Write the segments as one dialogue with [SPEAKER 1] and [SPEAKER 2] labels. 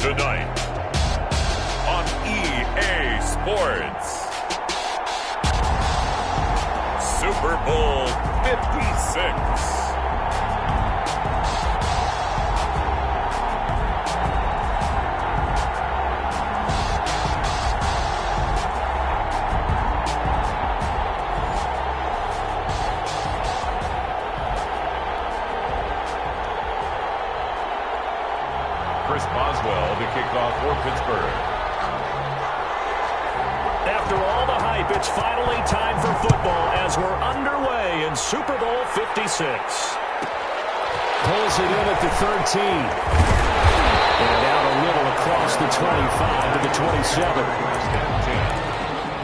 [SPEAKER 1] Tonight on EA Sports, Super Bowl 56. Chris Boswell to kick off for Pittsburgh.
[SPEAKER 2] After all the hype, it's finally time for football as we're underway in Super Bowl 56. Pulls it in at the 13. And out a little across the 25 to the 27.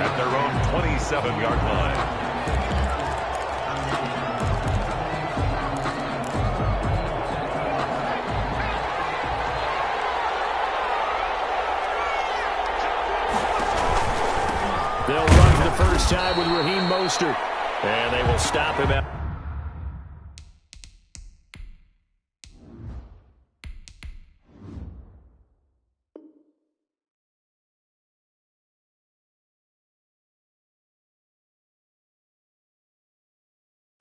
[SPEAKER 1] At their own 27-yard line.
[SPEAKER 2] They'll run for the first time with Raheem Mostert. And they will stop him at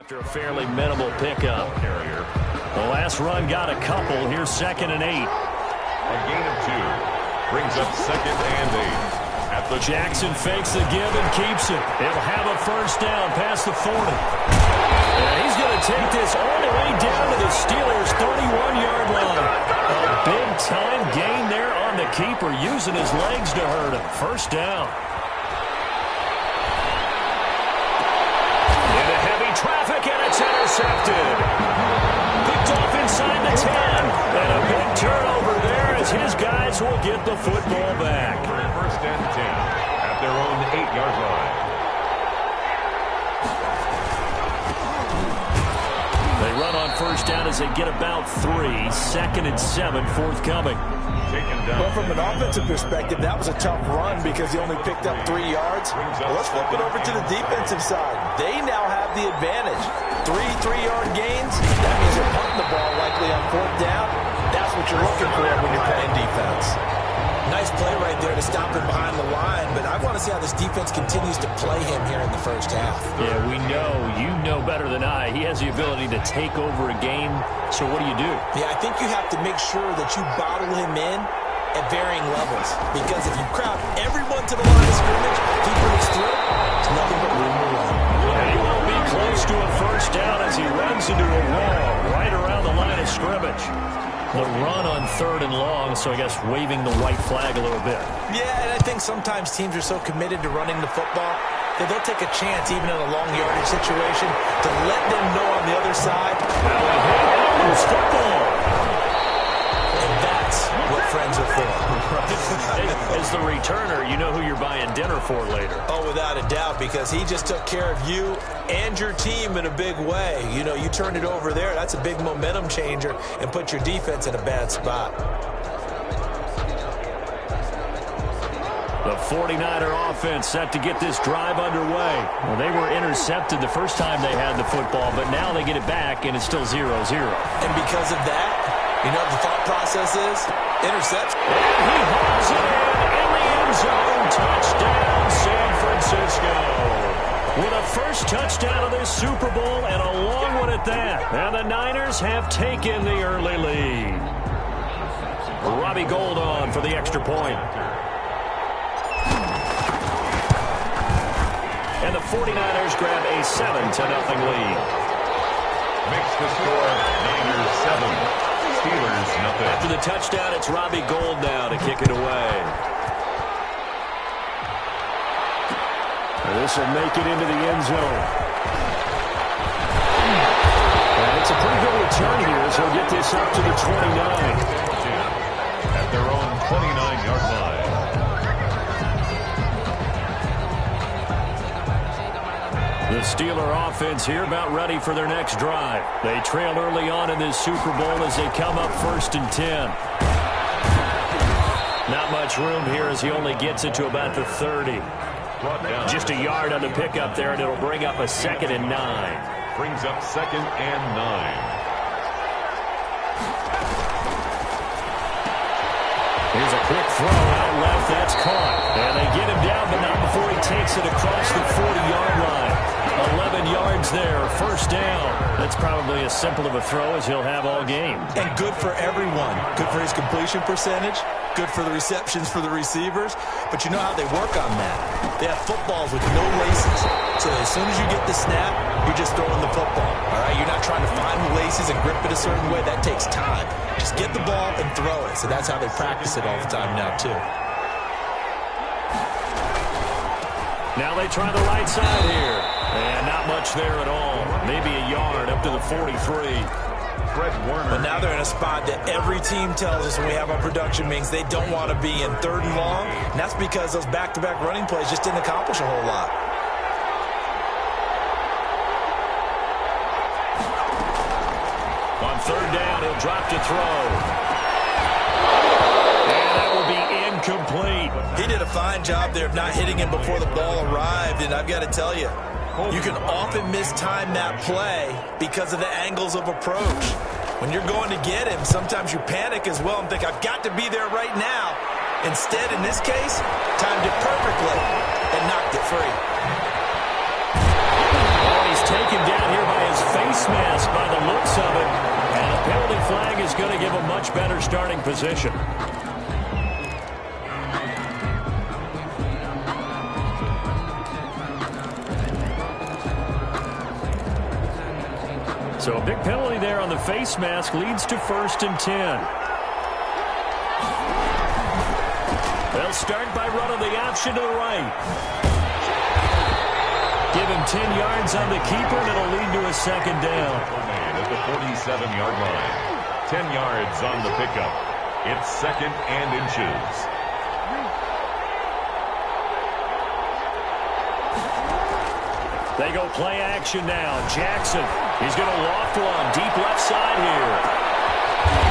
[SPEAKER 2] after a fairly minimal pickup.
[SPEAKER 1] Carrier.
[SPEAKER 2] The last run got a couple. Here's 2nd and 8.
[SPEAKER 1] A gain of 2 brings up 2nd and 8.
[SPEAKER 2] Jackson fakes the give and keeps it. He'll have a first down past the 40. And he's going to take this all the way down to the Steelers' 31-yard line. A big-time gain there on the keeper, using his legs to hurt him. First down. Into heavy traffic, and it's intercepted. Picked off inside the 10. And a big turnover there as his guys will get the football back.
[SPEAKER 1] First and 10 at their own 8-yard line.
[SPEAKER 2] They run on first down as they get about 3. 2nd and 7 forthcoming.
[SPEAKER 3] Well, from an offensive perspective, that was a tough run because he only picked up 3 yards. Well, let's flip it over to the defensive side. They now have the advantage. 3 3-yard gains. That means they're punting the ball likely on 4th down. That's what you're looking for when you're playing defense.
[SPEAKER 4] Nice play right there to stop him behind the line, but I want to see how this defense continues to play him here in the first half.
[SPEAKER 2] Yeah, we know. You know better than I. He has the ability to take over a game, so what do you do?
[SPEAKER 4] Yeah, I think you have to make sure that you bottle him in at varying levels, because if you crowd everyone to the line of scrimmage, he breaks through, it's nothing but room to run.
[SPEAKER 2] And he will be close to a first down as he runs into a wall right around the line of scrimmage. The run on 3rd and long, so I guess waving the white flag a little bit.
[SPEAKER 4] Yeah, and I think sometimes teams are so committed to running the football that they'll take a chance, even in a long yardage situation, to let them know on the other side.
[SPEAKER 2] It's football.
[SPEAKER 4] And that's what friends are for.
[SPEAKER 2] As the returner, you know who you're buying dinner for later.
[SPEAKER 4] Oh, without a doubt, because he just took care of you and your team in a big way. You know, you turned it over there. That's a big momentum changer and put your defense in a bad spot.
[SPEAKER 2] The 49er offense set to get this drive underway. Well, they were intercepted the first time they had the football, but now they get it back, and it's still 0-0.
[SPEAKER 4] And because of that, you know what the thought process is? Interception.
[SPEAKER 2] And he hauls it in the end zone. Touchdown, San Francisco. With a first touchdown of this Super Bowl, and a long one at that. And the Niners have taken the early lead. Robbie Gould on for the extra point. And the 49ers grab a 7-0 lead.
[SPEAKER 1] Makes the score Niners 7. Steelers nothing.
[SPEAKER 2] After the touchdown, it's Robbie Gould now to kick it away. This will make it into the end zone. And it's a pretty good return here as he'll get this up to the 29.
[SPEAKER 1] At their own 29-yard line.
[SPEAKER 2] The Steeler offense here about ready for their next drive. They trail early on in this Super Bowl as they come up 1st and 10. Not much room here as he only gets it to about the 30.
[SPEAKER 1] brought down.
[SPEAKER 2] Just a yard on the pickup there, and it'll bring up a 2nd and 9.
[SPEAKER 1] Brings up 2nd and 9.
[SPEAKER 2] Here's a quick throw out left. That's caught. And they get him down, but not before he takes it across the 40-yard line. 11 yards there, 1st down. That's probably as simple of a throw as he'll have all game.
[SPEAKER 4] And good for everyone. Good for his completion percentage. Good for the receptions for the receivers. But you know how they work on that. They have footballs with no laces. So as soon as you get the snap, you're just throwing the football. All right? You're not trying to find the laces and grip it a certain way. That takes time. Just get the ball and throw it. So that's how they practice it all the time now, too.
[SPEAKER 2] Now they try the right side here. And not much there at all. Maybe a yard up to the 43.
[SPEAKER 1] Fred Warner.
[SPEAKER 3] But now they're in a spot that every team tells us when we have our production meetings they don't want to be in 3rd and long. And that's because those back-to-back running plays just didn't accomplish a whole lot.
[SPEAKER 2] On 3rd down, he'll drop to throw. And that will be incomplete.
[SPEAKER 3] He did a fine job there of not hitting him before the ball arrived. And I've got to tell you, you can often mistime that play because of the angles of approach. When you're going to get him, sometimes you panic as well and think, I've got to be there right now. Instead, in this case, timed it perfectly and knocked it free.
[SPEAKER 2] Oh, he's taken down here by his face mask by the looks of it. And a penalty flag is going to give a much better starting position. So a big penalty there on the face mask leads to 1st and 10. They'll start by running the option to the right. Give him 10 yards on the keeper, and it'll lead to a 2nd down.
[SPEAKER 1] At the 47-yard line. 10 yards on the pickup. It's 2nd and inches.
[SPEAKER 2] They go play action now. Jackson, he's going to loft one. Deep left side here.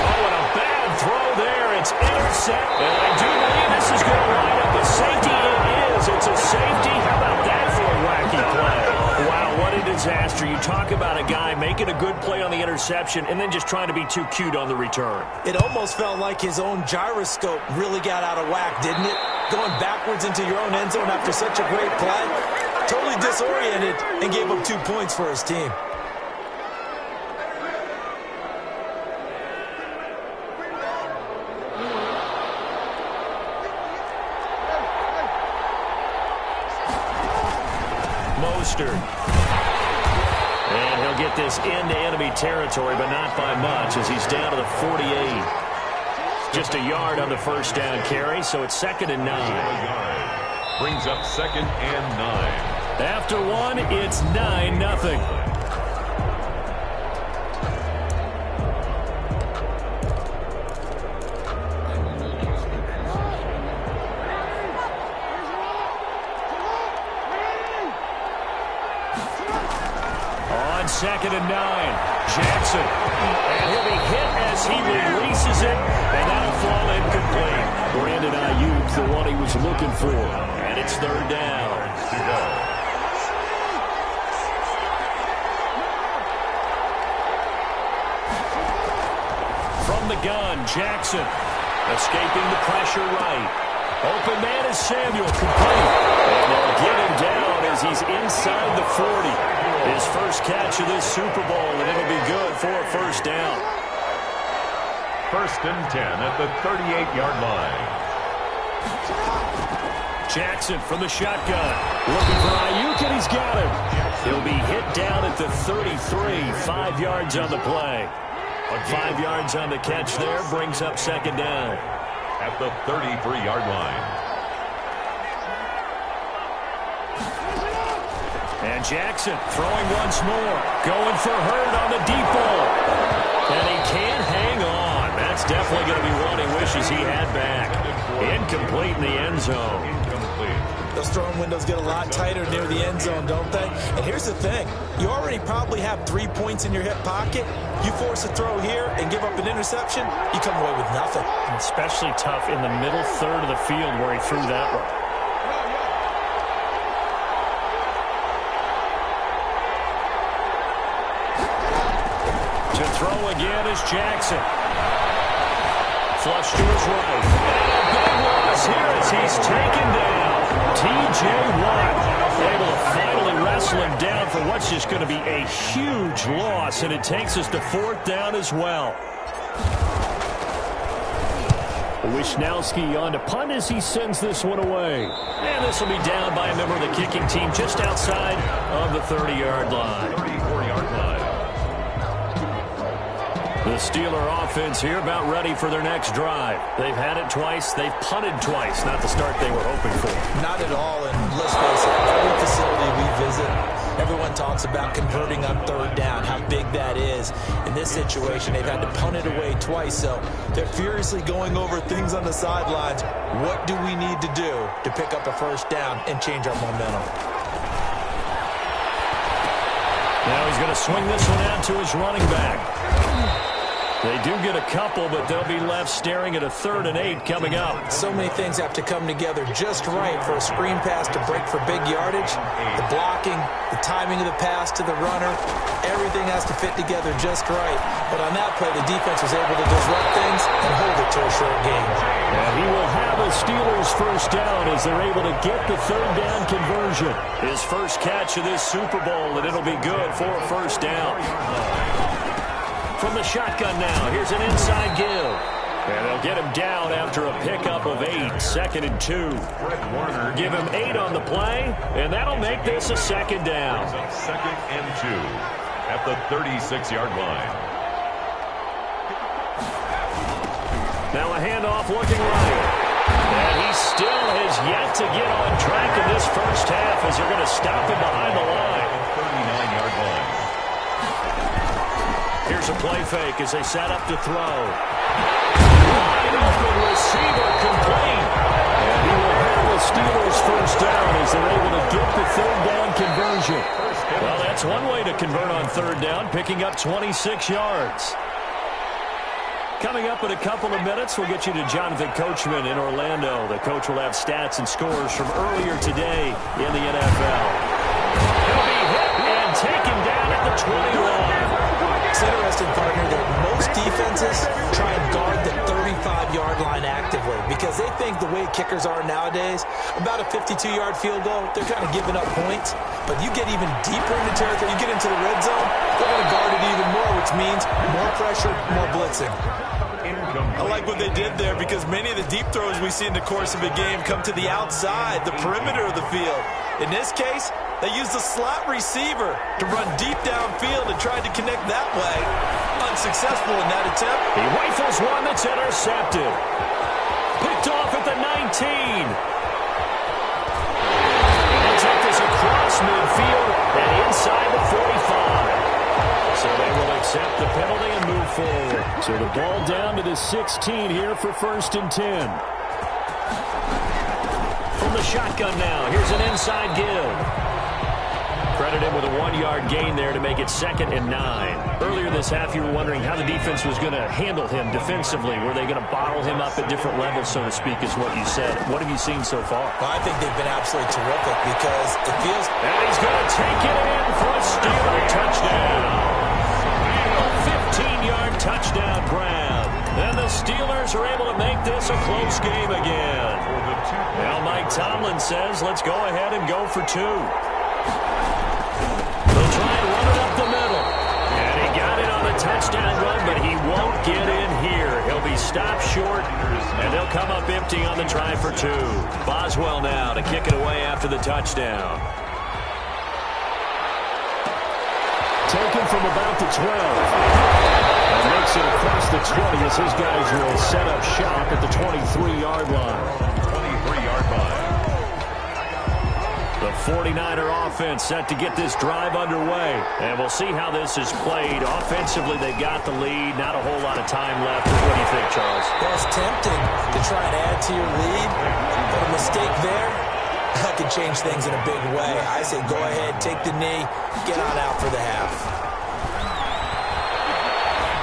[SPEAKER 2] Oh, and a bad throw there. It's intercept. And I do believe this is going to wind up a safety. It is. It's a safety. How about that for a wacky play? Wow, what a disaster. You talk about a guy making a good play on the interception and then just trying to be too cute on the return.
[SPEAKER 3] It almost felt like his own gyroscope really got out of whack, didn't it? Going backwards into your own end zone after such a great play. Totally disoriented and gave up 2 points for his team.
[SPEAKER 2] Mostert. And he'll get this into enemy territory, but not by much as he's down to the 48. Just a yard on the 1st down carry, so it's 2nd and 9.
[SPEAKER 1] Brings up 2nd and 9.
[SPEAKER 2] After one, it's 9-0. On 2nd and 9, Jackson. And he'll be hit as he releases it, and that'll fall incomplete. Brandon Ayuk, the one he was looking for. And it's 3rd down. From the gun, Jackson escaping the pressure right. Open man is Samuel, complete. And they'll get him down as he's inside the 40. His first catch of this Super Bowl, and it'll be good for a 1st down.
[SPEAKER 1] 1st and 10 at the 38-yard line.
[SPEAKER 2] Jackson from the shotgun. Looking for Ayuk, and he's got him. He'll be hit down at the 33. 5 yards on the play. 5 yards on the catch there brings up 2nd down.
[SPEAKER 1] At the 33-yard line.
[SPEAKER 2] And Jackson throwing once more. Going for Hurd on the deep ball. And he can't hang on. That's definitely going to be one he wishes he had back. Incomplete in the end zone.
[SPEAKER 3] Those throwing windows get a lot tighter near the end zone, don't they? And here's the thing. You already probably have 3 points in your hip pocket. You force a throw here and give up an interception, you come away with nothing.
[SPEAKER 2] Especially tough in the middle third of the field where he threw that one. To throw again is Jackson. Flush to his right. And a big loss here as he's taken down. T.J. Watt able to finally wrestle him down for what's just going to be a huge loss, and it takes us to fourth down as well. Wisnowski on to punt as he sends this one away. And this will be down by a member of the kicking team just outside of the 30-yard line.
[SPEAKER 1] 34-yard line.
[SPEAKER 2] The Steeler offense here about ready for their next drive. They've had it twice. They've punted twice. Not the start they were hoping for.
[SPEAKER 3] Not at all, and let's face it, every facility we visit, everyone talks about converting on third down, how big that is. In this situation, they've had to punt it away twice, so they're furiously going over things on the sidelines. What do we need to do to pick up a first down and change our momentum?
[SPEAKER 2] Now he's going to swing this one out to his running back. They do get a couple, but they'll be left staring at a 3rd and 8 coming up.
[SPEAKER 3] So many things have to come together just right for a screen pass to break for big yardage. The blocking, the timing of the pass to the runner, everything has to fit together just right. But on that play, the defense was able to disrupt things and hold it to a short gain.
[SPEAKER 2] And he will have a Steelers first down as they're able to get the 3rd down conversion. His first catch of this Super Bowl, and it'll be good for a first down. From the shotgun now, here's an inside give. And they'll get him down after a pickup of 8, 2nd and 2. Give him 8 on the play, and that'll make this a 2nd down.
[SPEAKER 1] 2nd and 2 at the 36-yard line.
[SPEAKER 2] Now a handoff looking right. And he still has yet to get on track in this first half as they're going to stop him behind the line.
[SPEAKER 1] 39-yard line.
[SPEAKER 2] Here's a play fake as they set up to throw. Wide open receiver complete. And he will have the Steelers first down as they're able to get the 3rd down conversion. Well, that's one way to convert on 3rd down, picking up 26 yards. Coming up in a couple of minutes, we'll get you to Jonathan Coachman in Orlando. The coach will have stats and scores from earlier today in the NFL. He'll be hit and taken down at the 20-line.
[SPEAKER 3] It's interesting, partner, that most defenses try and guard the 35-yard line actively because they think the way kickers are nowadays, about a 52-yard field goal, they're kind of giving up points. But you get even deeper into territory, you get into the red zone, they're going to guard it even more, which means more pressure, more blitzing.
[SPEAKER 4] I like what they did there because many of the deep throws we see in the course of a game come to the outside, the perimeter of the field. In this case, they used the slot receiver to run deep downfield and tried to connect that way. Unsuccessful in that attempt.
[SPEAKER 2] He rifles one that's intercepted. Picked off at the 19. He'll take this across midfield and inside the 45. So they will accept the penalty and move forward. So the ball down to the 16 here for 1st and 10. From the shotgun now, here's an inside give. Credit him with a 1-yard gain there to make it 2nd and 9. Earlier this half, you were wondering how the defense was going to handle him defensively. Were they going to bottle him up at different levels, so to speak, is what you said. What have you seen so far?
[SPEAKER 3] Well, I think they've been absolutely terrific because it feels...
[SPEAKER 2] And he's going to take it in for a Steeler touchdown. A 15-yard touchdown grab. And the Steelers are able to make this a close game again. Now Mike Tomlin says, let's go ahead and go for 2. They'll try and run it up the middle. And he got it on the touchdown run, but he won't get in here. He'll be stopped short, and they'll come up empty on the try for 2. Boswell now to kick it away after the touchdown. Taken from about the 12. And makes it across the 20 as his guys will set up shop at the 23-yard line.
[SPEAKER 1] 23-yard line.
[SPEAKER 2] The 49er offense set to get this drive underway. And we'll see how this is played. Offensively, they've got the lead. Not a whole lot of time left. What do you think, Charles?
[SPEAKER 3] Well, it's tempting to try and add to your lead, but a mistake there, that could change things in a big way. I say go ahead, take the knee, get on out for the half.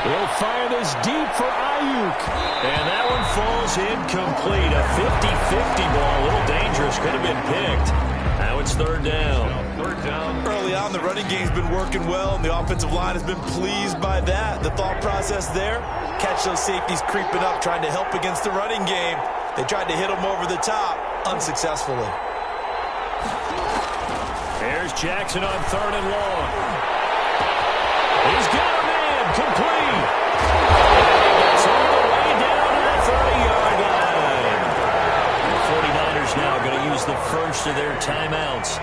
[SPEAKER 2] They'll fire this deep for Ayuk. And that one falls incomplete. A 50-50 ball. A little dangerous. Could have been picked. Now it's 3rd down.
[SPEAKER 1] 3rd down.
[SPEAKER 3] Early down. The running game's been working well, and the offensive line has been pleased by that. The thought process there, catch those safeties creeping up, trying to help against the running game. They tried to hit them over the top, unsuccessfully.
[SPEAKER 2] Here's Jackson on 3rd and long. He's got a man, complete. And he gets all the way down to the 30-yard line. The 49ers now going to use the first of their timeouts,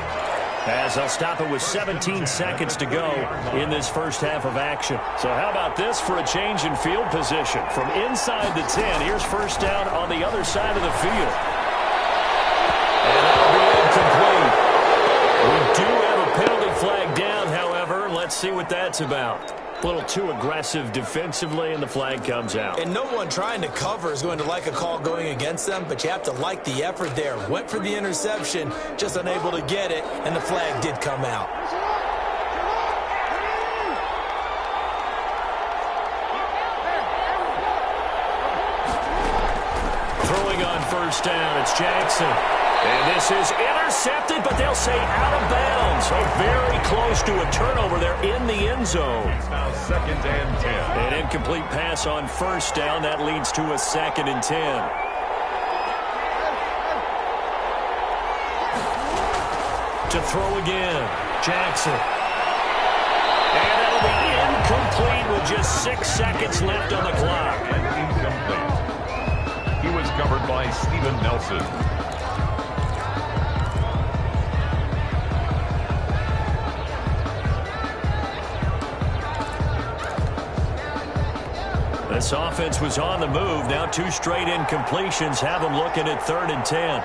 [SPEAKER 2] as they'll stop it with 17 seconds to go in this first half of action. So how about this for a change in field position? From inside the 10, here's first down on the other side of the field. And that'll be incomplete. We do have a penalty flag down, however. Let's see what that's about. A little too aggressive defensively, and the flag comes out.
[SPEAKER 3] And no one trying to cover is going to like a call going against them, but you have to like the effort there. Went for the interception, just unable to get it, and the flag did come out.
[SPEAKER 2] Throwing on first down, it's Jackson. And this is intercepted, but they'll say out of bounds. So very close to a turnover there in the end zone.
[SPEAKER 1] It's now 2nd and 10.
[SPEAKER 2] An incomplete pass on first down. That leads to a 2nd and 10. To throw again, Jackson. And that'll be incomplete with just 6 seconds left on the clock.
[SPEAKER 1] And incomplete. He was covered by Steven Nelson.
[SPEAKER 2] This offense was on the move. Now 2 straight incompletions have them looking at 3rd and 10.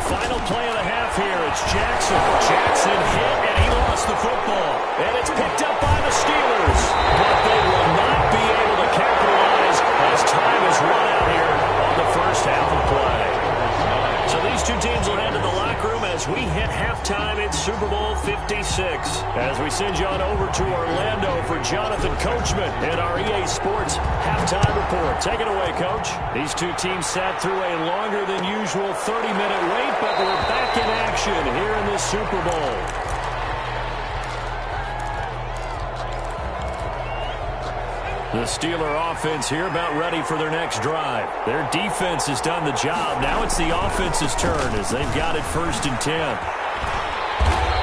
[SPEAKER 2] Final play of the half here. It's Jackson. Jackson hit, and he lost the football. And it's picked up by the Steelers. But they will not be able to capitalize as time is run out here on the first half of play. So these two teams will head to the locker room as we hit halftime in Super Bowl 56. As we send you on over to Orlando for Jonathan Coachman and our EA Sports halftime report. Take it away, Coach. These two teams sat through a longer than usual 30-minute wait, but we're back in action here in this Super Bowl. The Steeler offense here about ready for their next drive. Their defense has done the job. Now it's the offense's turn as they've got it 1st and 10.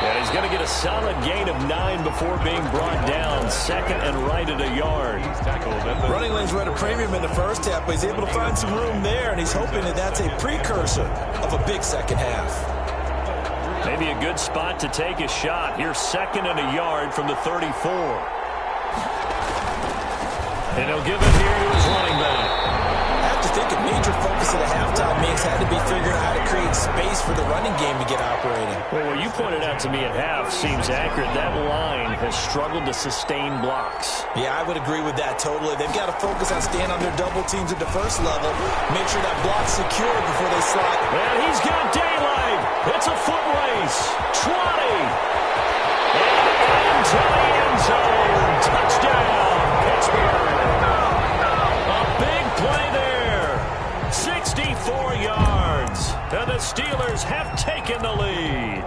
[SPEAKER 2] And he's going to get a solid gain of 9 before being brought down. 2nd and right at a yard.
[SPEAKER 3] Running lanes were at a premium in the first half, but he's able to find some room there, and he's hoping that that's a precursor of a big second half.
[SPEAKER 2] Maybe a good spot to take a shot. Here's 2nd and a yard from the 34. And he'll give it here to his running back.
[SPEAKER 3] I have to think a major focus of the halftime means had to be figuring out how to create space for the running game to get operating.
[SPEAKER 2] Well, what you pointed out to me at half seems accurate. That line has struggled to sustain blocks.
[SPEAKER 3] Yeah, I would agree with that totally. They've got to focus on staying on their double teams at the first level. Make sure that block's secure before they slide.
[SPEAKER 2] And he's got daylight. It's a foot race. 20. And into the end zone. Touchdown, Pittsburgh. A big play there. 64 yards. And the Steelers have taken the lead.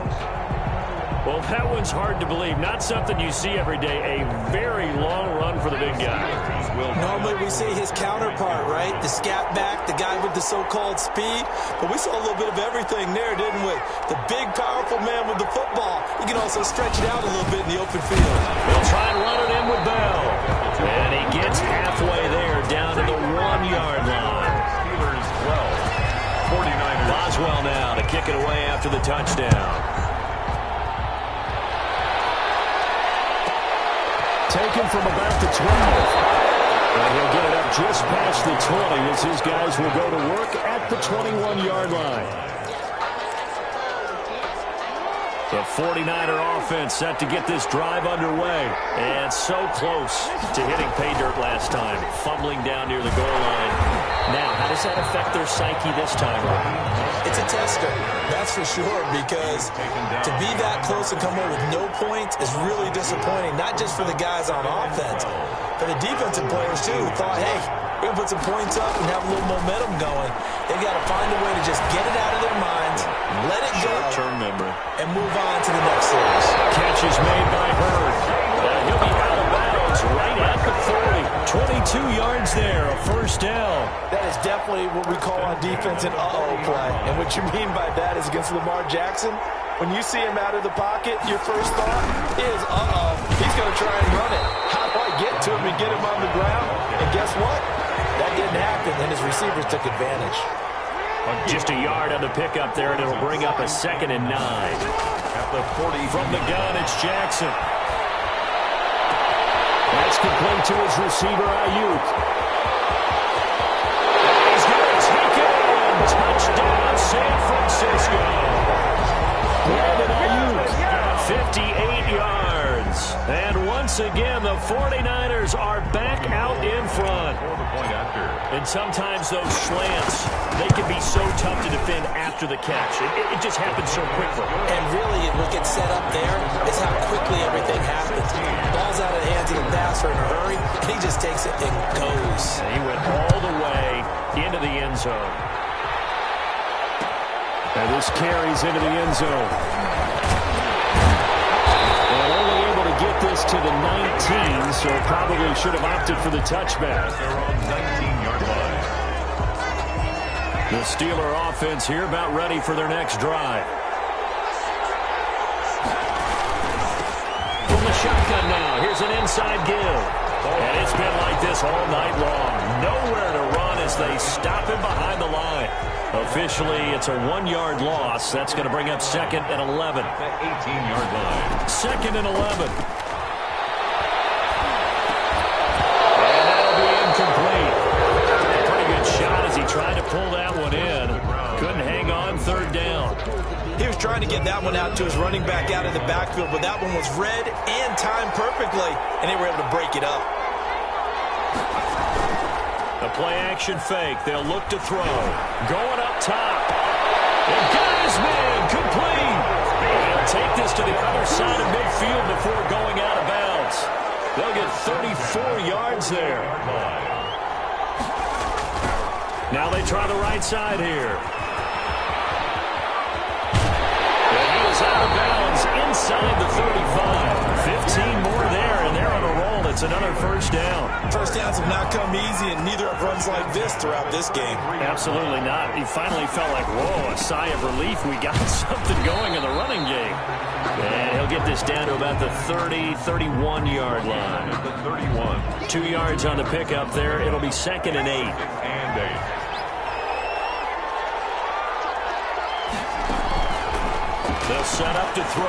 [SPEAKER 2] Well, that one's hard to believe. Not something you see every day. A very long run for the big guy.
[SPEAKER 3] Normally we see his counterpart, right? The scat back, the guy with the so-called speed. But we saw a little bit of everything there, didn't we? The big, powerful man with the football. He can also stretch it out a little bit in the open field.
[SPEAKER 2] They'll try and run it in with Bell. And he gets halfway there, down to the 1-yard line.
[SPEAKER 1] Steelers 12. 49ers.
[SPEAKER 2] Boswell now to kick it away after the touchdown. Taken from about the 12. And he'll get it up just past the 20 as his guys will go to work at the 21-yard line. The 49er offense set to get this drive underway. And so close to hitting pay dirt last time. Fumbling down near the goal line. Now, how does that affect their psyche this time around?
[SPEAKER 3] It's a tester, that's for sure, because to be that close and come away with no points is really disappointing, not just for the guys on offense, but the defensive players, too, who thought, hey, we're going to put some points up and have a little momentum going. They've got to find a way to just get it out of their minds, let it go,
[SPEAKER 2] short-term memory,
[SPEAKER 3] and move on to the next series.
[SPEAKER 2] Catch is made by Hurd. He'll be out of bounds right at the 40. 22 yards there, a first down.
[SPEAKER 3] That is definitely what we call on defense an uh-oh play. And what you mean by that is against Lamar Jackson, when you see him out of the pocket, your first thought is, uh-oh, he's going to try and run it. How do I get to him and get him on the ground? And guess what? That didn't happen, and his receivers took advantage.
[SPEAKER 2] Just a yard on the pickup there, and it'll bring up a 2nd and 9.
[SPEAKER 1] At the 40.
[SPEAKER 2] From the gun, it's Jackson. That's complete to his receiver, Ayuk. He's going to take it in. Touchdown, San Francisco. Brandon Ayuk, 58 yards. And once again, the 49ers are back out in front. And sometimes those slants, they can be so tough to defend after the catch. It just happens so quickly.
[SPEAKER 3] And really, what gets set up there is how quickly everything happens. Ball's out of the hands of the passer in a hurry, and he just takes it and goes.
[SPEAKER 2] And he went all the way into the end zone. And this carries into the end zone. And only able to get this to the 19, so probably should have opted for the touchback.
[SPEAKER 1] They're on 19-yard line.
[SPEAKER 2] The Steeler offense here about ready for their next drive. From the shotgun now, here's an inside give. And it's been like this all night long. Nowhere to run as they stop him behind the line. Officially, it's a 1-yard loss. That's going to bring up 2nd and 11.
[SPEAKER 1] The 18-yard line.
[SPEAKER 2] 2nd and 11. And that'll be incomplete. A pretty good shot as he tried to pull that one in. Couldn't hang on, 3rd down.
[SPEAKER 3] He was trying to get that one out to his running back out of the backfield, but that one was read and timed perfectly, and they were able to break it up.
[SPEAKER 2] The play-action fake. They'll look to throw. Going up top. And got his man complete. They'll take this to the other side of midfield before going out of bounds. They'll get 34 yards there. Now they try the right side here. And he is out of bounds inside the 35. 15 more there, and they're on a roll. It's another first down.
[SPEAKER 3] First downs have not come easy, and neither have runs like this throughout this game.
[SPEAKER 2] Absolutely not. He finally felt like, whoa, a sigh of relief. We got something going in the running game. And he'll get this down to about the 30, 31-yard line.
[SPEAKER 1] The 31.
[SPEAKER 2] 2 yards on the pickup there. It'll be 2nd and 8.
[SPEAKER 1] And 8.
[SPEAKER 2] They'll set up to throw.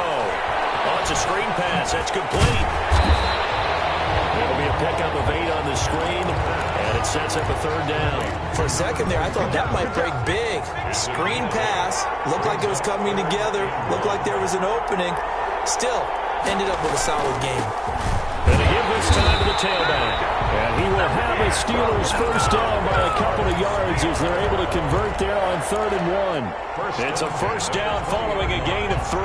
[SPEAKER 2] Oh, it's a screen pass. That's complete. It'll be a pickup of 8 on the screen, and it sets up a 3rd down.
[SPEAKER 3] For a second there, I thought that might break big. Screen pass. Looked like it was coming together. Looked like there was an opening. Still, ended up with a solid game.
[SPEAKER 2] And they give this time to the tailback. And he will have a Steelers first down by a couple of yards as they're able to convert there on 3rd and 1. It's a first down following a gain of 3.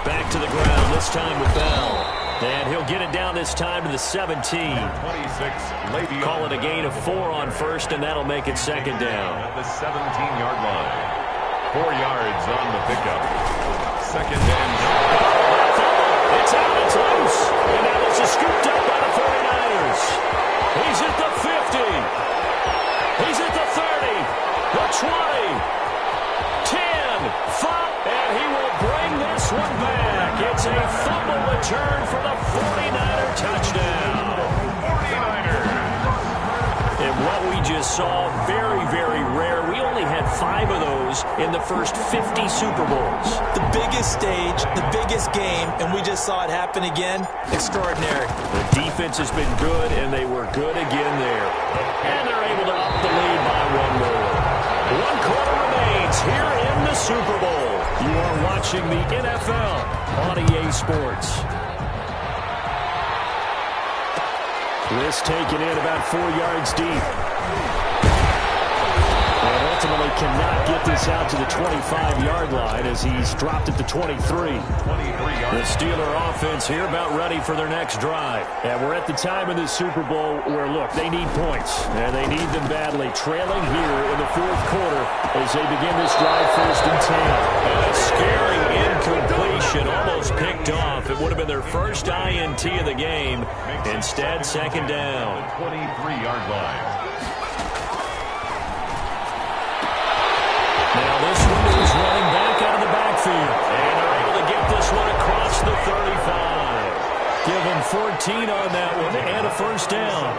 [SPEAKER 2] Back to the ground, this time with Bell. And he'll get it down this time to the 17.
[SPEAKER 1] 26, Le'Veon.
[SPEAKER 2] Call it a gain of 4 on first, and that'll make it 2nd down.
[SPEAKER 1] At the 17-yard line. 4 yards on the pickup. 2nd and 9.
[SPEAKER 2] It's out, it's loose. And now this is scooped up by the 49ers. He's at the 50. He's at the 30. The 20. 10. 5. And he will bring this one back. It's a fumble return for the 49er touchdown.
[SPEAKER 1] 49ers.
[SPEAKER 2] And what we just saw, very, very rare. We only had 5 of those in the first 50 Super Bowls.
[SPEAKER 3] The biggest stage, the biggest game, and we just saw it happen again. Extraordinary.
[SPEAKER 2] The defense has been good, and they were good again there. And they're able to up the lead by 1 more. 1 quarter remains here in the Super Bowl. You are watching the NFL on EA Sports. This taken in about 4 yards deep. And ultimately cannot get this out to the 25-yard line as he's dropped at the 23. The Steeler offense here about ready for their next drive. And we're at the time in the Super Bowl where, look, they need points. And they need them badly. Trailing here in the fourth quarter as they begin this drive, 1st and 10. And a scary incompletion, almost picked off. It would have been their first INT of the game. Instead, 2nd down.
[SPEAKER 1] 23-yard line.
[SPEAKER 2] Now this one is running back out of the backfield. And they're able to get this one across the 35. Give them 14 on that one and a 1st down.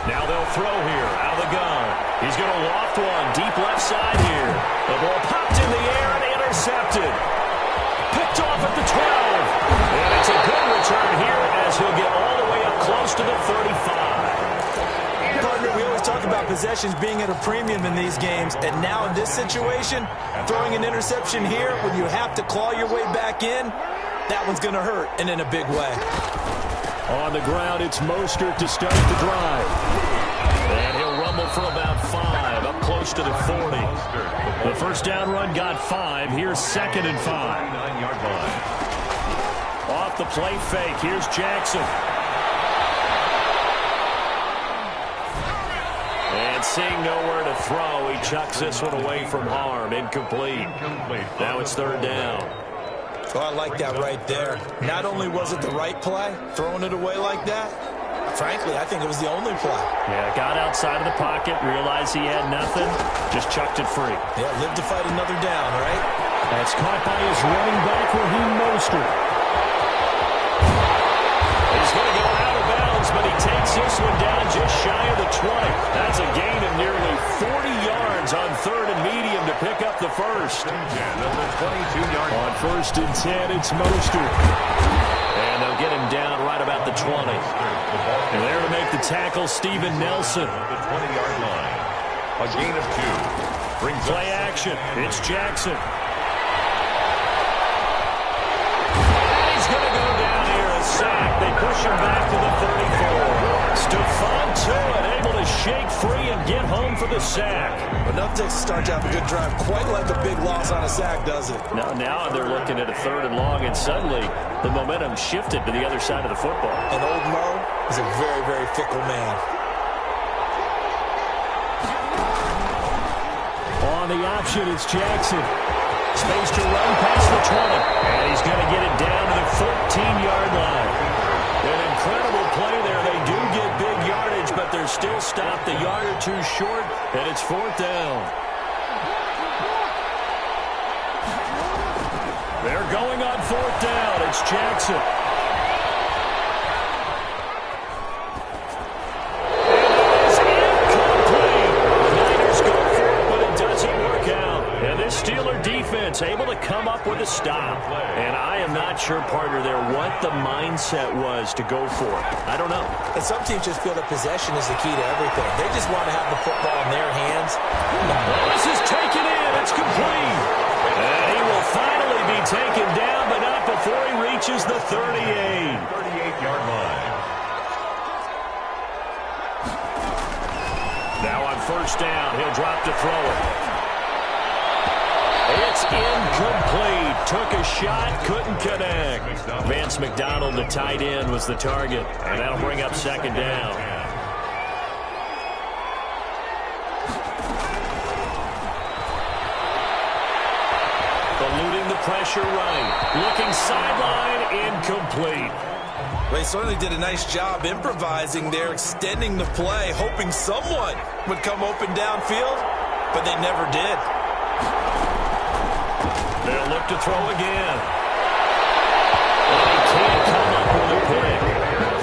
[SPEAKER 2] Now they'll throw here out of the gun. He's going to loft one deep left side here. The ball popped in the air and intercepted. Picked off at the 12. And it's a good return here as he'll get all the way up close to the 35.
[SPEAKER 3] Partner, we always talk about possessions being at a premium in these games. And now in this situation, throwing an interception here when you have to claw your way back in, that one's going to hurt, and in a big way.
[SPEAKER 2] On the ground, it's Mostert to start the drive. And he'll rumble for about 5, up close to the 40. The 1st down run got 5. Here's 2nd and 5.
[SPEAKER 1] 9-yard line.
[SPEAKER 2] Off the play fake. Here's Jackson. And seeing nowhere to throw, he chucks this one away from harm. Incomplete. Now it's 3rd down.
[SPEAKER 3] Oh, I like that right there. Not only was it the right play, throwing it away like that, frankly, I think it was the only play.
[SPEAKER 2] Yeah, got outside of the pocket, realized he had nothing, just chucked it free.
[SPEAKER 3] Yeah, live to fight another down, right?
[SPEAKER 2] That's caught by his running back, Raheem Mostert. He's going to go out of bounds, but he takes this one down just shy of the 20. That's a gain of nearly 40 yards on 3rd and medium to pick up the 1st. On 1st and 10, it's Mostert. And they'll get him down right about the 20. And there to make the tackle, Steven Nelson.
[SPEAKER 1] The 20-yard line. A gain of 2. Brings
[SPEAKER 2] Play action. It's Jackson. Going to go down here, a sack. They push him back to the 34. Stephon Tuitt able to shake free and get home for the sack.
[SPEAKER 3] Enough to start to have a good drive. Quite like a big loss on a sack, does it?
[SPEAKER 2] Now they're looking at a 3rd and long, and suddenly the momentum shifted to the other side of the football.
[SPEAKER 3] And old Mo is a very, very fickle man.
[SPEAKER 2] On the option, it's Jackson. Space to run past the 20. And he's going to get it down to the 14-yard line. An incredible play there. They do get big yardage, but they're still stopped a yard or 2 short, and it's 4th down. They're going on 4th down. It's Jackson. Steeler defense able to come up with a stop. And I am not sure, partner, there what the mindset was to go for it. I don't know.
[SPEAKER 3] And some teams just feel that possession is the key to everything. They just want to have the football in their hands.
[SPEAKER 2] This is taken in. It's complete. And he will finally be taken down, but not before he reaches the 38.
[SPEAKER 1] 38-yard line.
[SPEAKER 2] Now on 1st down, he'll drop to throw it. It's incomplete. Took a shot, couldn't connect. Vance McDonald, the tight end, was the target. And that'll bring up 2nd down. Eluding the pressure right. Looking sideline, incomplete.
[SPEAKER 3] They certainly did a nice job improvising there, extending the play, hoping someone would come open downfield, but they never did.
[SPEAKER 2] They'll look to throw again. And he can't come up with a pick.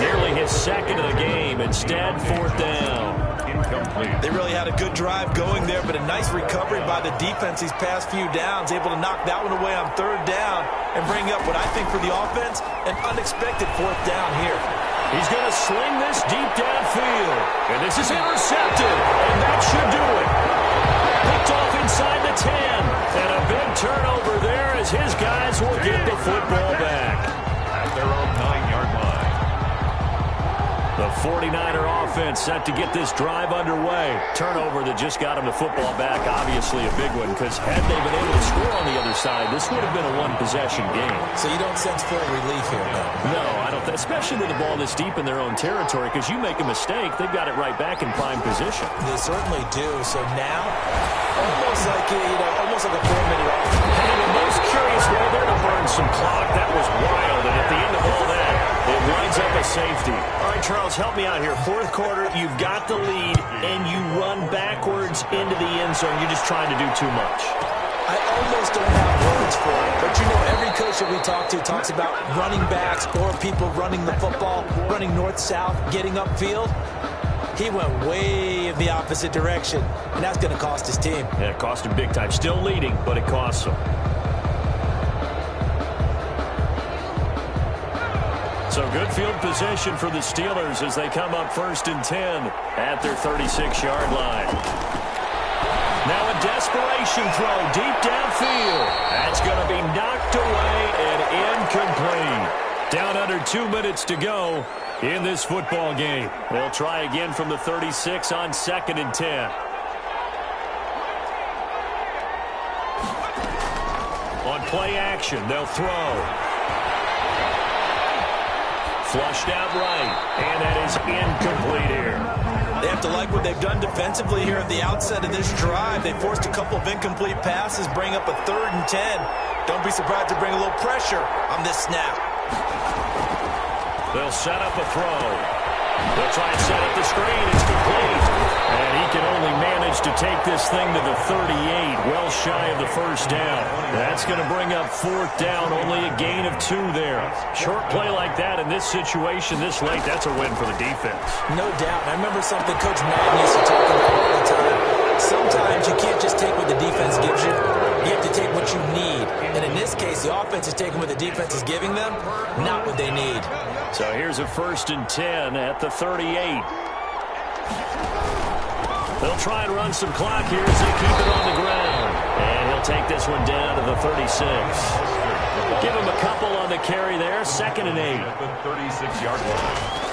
[SPEAKER 2] Nearly his 2nd of the game. Instead, 4th down.
[SPEAKER 1] Incomplete.
[SPEAKER 3] They really had a good drive going there, but a nice recovery by the defense these past few downs, able to knock that one away on 3rd down and bring up what I think for the offense, an unexpected 4th down here.
[SPEAKER 2] He's going to sling this deep downfield. And this is intercepted. And that should do it. Picked off inside the 10. And a big turnover there as his guys will get the football back.
[SPEAKER 1] At their own 9-yard line.
[SPEAKER 2] 49er offense set to get this drive underway. Turnover that just got him the football back, obviously a big one, because had they been able to score on the other side, this would have been a one-possession game.
[SPEAKER 3] So you don't sense full relief here, though?
[SPEAKER 2] No, I don't. Especially with the ball this deep in their own territory, because you make a mistake, they've got it right back in prime position.
[SPEAKER 3] They certainly do. So now, almost like a 4-minute off.
[SPEAKER 2] And the most curious way there to burn some clock, that was wild. And at the end of all that, it winds up a safety. All right, Charles, help me out here. Fourth quarter, you've got the lead, and you run backwards into the end zone. You're just trying to do too much.
[SPEAKER 3] I almost don't have words for it. But, you know, every coach that we talk to talks about running backs or people running the football, running north-south, getting upfield. He went way in the opposite direction, and that's going to cost his team.
[SPEAKER 2] Yeah, it cost him big time. Still leading, but it costs him. So good field position for the Steelers as they come up 1st and 10 at their 36-yard line. Now a desperation throw deep downfield. That's going to be knocked away and incomplete. Down under 2 minutes to go in this football game. They'll try again from the 36 on 2nd and 10. On play action, they'll throw. Flushed out right, and that is incomplete here.
[SPEAKER 3] They have to like what they've done defensively here at the outset of this drive. They forced a couple of incomplete passes, bring up a 3rd and 10. Don't be surprised to bring a little pressure on this snap.
[SPEAKER 2] They'll set up a throw. They'll try and set up the screen. It's complete. And he can only manage to take this thing to the 38, well shy of the first down. That's going to bring up 4th down, only a gain of 2 there. Short play like that in this situation this late, that's a win for the defense.
[SPEAKER 3] No doubt. I remember something Coach Madden used to talk about all the time. Sometimes you can't just take what the defense gives you. You have to take what you need. And in this case, the offense is taking what the defense is giving them, not what they need.
[SPEAKER 2] So here's a 1st and 10 at the 38. They'll try and run some clock here as they keep it on the ground. And he'll take this one down to the 36. Give him a couple on the carry there. 2nd and 8.
[SPEAKER 1] At the 36-yard line.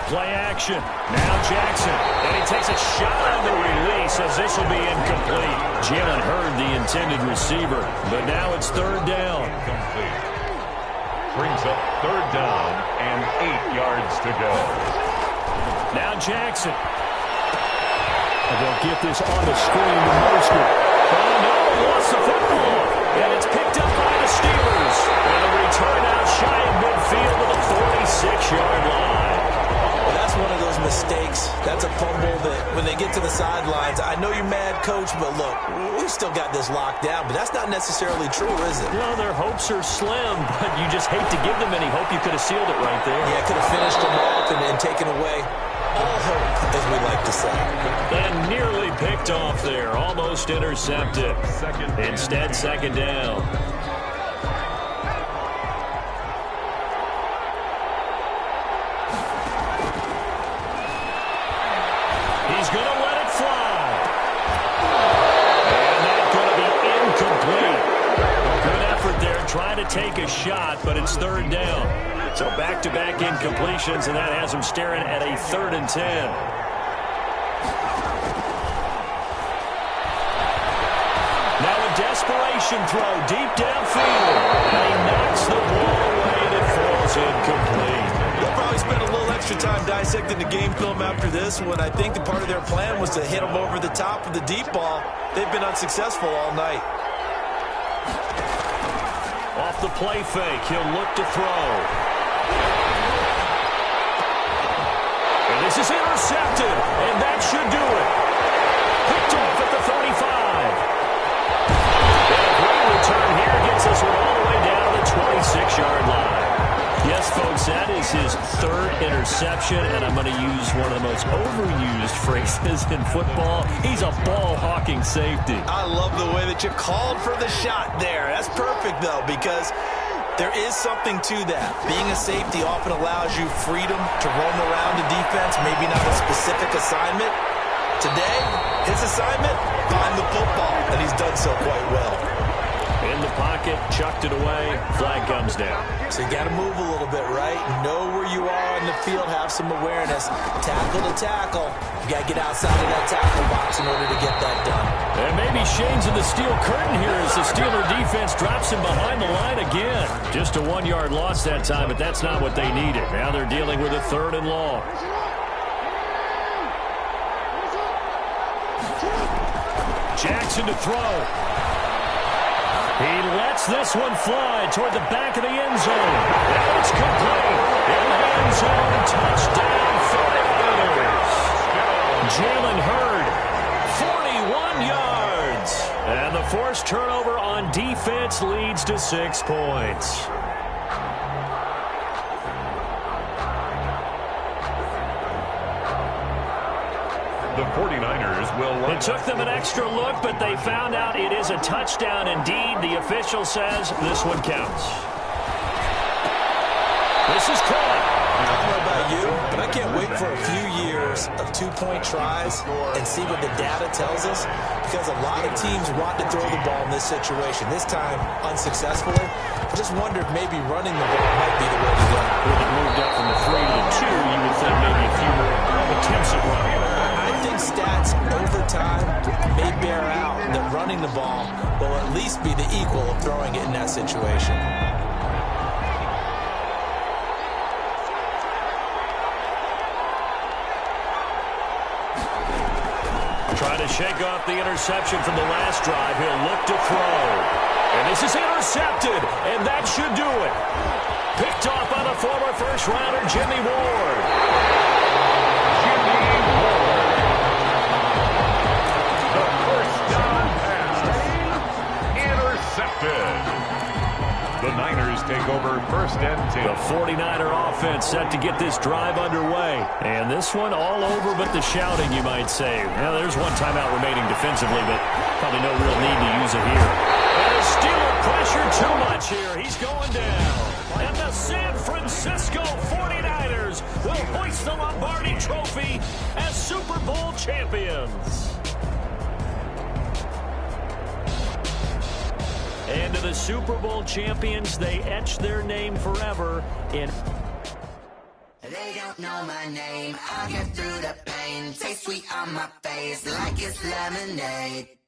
[SPEAKER 2] Play action. Now Jackson. And he takes a shot on the release as this will be incomplete. Jalen Hurd, the intended receiver. But now it's 3rd down.
[SPEAKER 1] Incomplete. Brings up 3rd down and 8 yards to go.
[SPEAKER 2] Now Jackson. They'll get this on the screen to Mostert. Oh, no, lost the football. And it's picked up by the Steelers. And a return out shy of midfield to the 46-yard line.
[SPEAKER 3] Well, that's one of those mistakes. That's a fumble that when they get to the sidelines, I know you're mad, Coach, but look, we've still got this locked down. But that's not necessarily true, is it?
[SPEAKER 2] Well, their hopes are slim, but you just hate to give them any hope. You could have sealed it right there.
[SPEAKER 3] Yeah, could have finished them off and taken away all hope, as we like to say.
[SPEAKER 2] And nearly picked off there. Almost intercepted. Instead, 2nd down. He's going to let it fly. And that's going to be incomplete. Good effort there trying to take a shot, but it's 3rd down. So back-to-back incompletions, and that has him staring at a 3rd and 10. Now a desperation throw deep downfield. And he knocks the ball away and it falls incomplete.
[SPEAKER 3] They'll probably spend a little extra time dissecting the game film after this one. I think the part of their plan was to hit him over the top of the deep ball. They've been unsuccessful all night.
[SPEAKER 2] Off the play fake, he'll look to throw. And this is intercepted, and that should do it. Picked off at the 35. And a great return here gets us all the way down to the 26-yard line. Yes, folks, that is his 3rd interception, and I'm going to use one of the most overused phrases in football. He's a ball-hawking safety.
[SPEAKER 3] I love the way that you called for the shot there. That's perfect, though, because there is something to that. Being a safety often allows you freedom to roam around the defense, maybe not a specific assignment. Today, his assignment, find the football, and he's done so quite well.
[SPEAKER 2] In the pocket, chucked it away. Flag comes down.
[SPEAKER 3] So you got to move a little bit, right? Know where you are in the field, have some awareness. Tackle to tackle. You got to get outside of that tackle box in order to get that done.
[SPEAKER 2] And maybe Shane's in the steel curtain here as the Steeler defense drops him behind the line again. Just a 1-yard loss that time, but that's not what they needed. Now they're dealing with a 3rd and long. Jackson to throw. He lets this one fly toward the back of the end zone. And it's complete. In the end zone, touchdown 49ers. Jalen Hurd, 41 yards. And the forced turnover on defense leads to 6 points.
[SPEAKER 1] The 49ers will run.
[SPEAKER 2] It took them an extra look, but they found out it is a touchdown indeed. The official says this one counts. This is caught.
[SPEAKER 3] I don't know about you, but I can't wait for a few years of 2-point tries and see what the data tells us, because a lot of teams want to throw the ball in this situation. This time, unsuccessfully. I just wonder if maybe running the ball might be the way to go.
[SPEAKER 2] With it moved up from the 3 to the 2, you would think maybe a few more attempts at running.
[SPEAKER 3] I think stats over time may bear out that running the ball will at least be the equal of throwing it in that situation.
[SPEAKER 2] Trying to shake off the interception from the last drive. He'll look to throw. And this is intercepted, and that should do it. Picked off by the former first-rounder, Jimmy Ward.
[SPEAKER 1] The first down pass. Intercepted. The Niners take over 1st and 10.
[SPEAKER 2] The 49er offense set to get this drive underway. And this one all over but the shouting, you might say. Now, there's one timeout remaining defensively, but probably no real need to use it here. And the Steeler pressure too much here. He's going down. And the San Francisco 49ers will hoist the Lombardi Trophy as Super Bowl champions. And to the Super Bowl champions, they etch their name forever in.
[SPEAKER 5] They don't know my name. I'll get through the pain. Taste sweet on my face like it's lemonade.